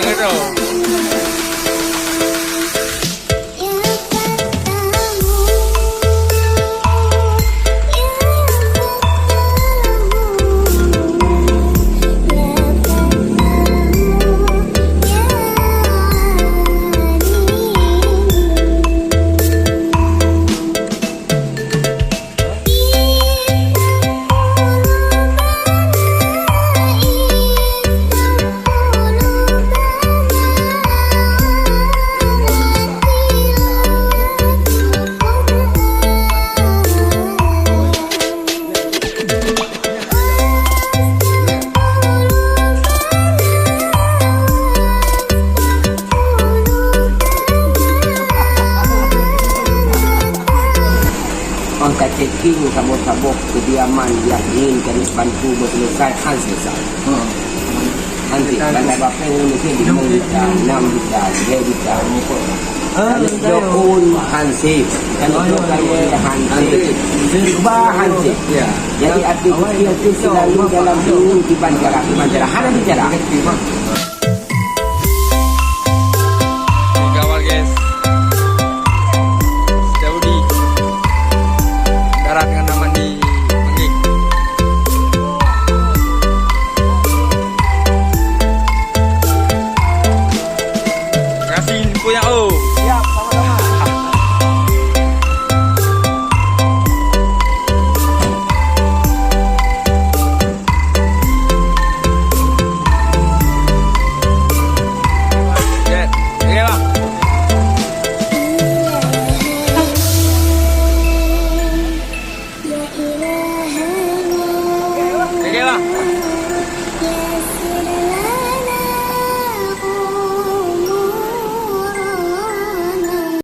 gitu. Angkat checking sabuk-sabuk kediaman yang ingin kami bantu berselesaikan selesai. Nanti bandai bapeng mungkin di 5 juta, 6 juta, 3 juta. Kalau jokun hansip, kalau jokaya hansip, ubah hansip. Jadi arti kecil itu selalu dalam dulu di bandara. Hana bicara.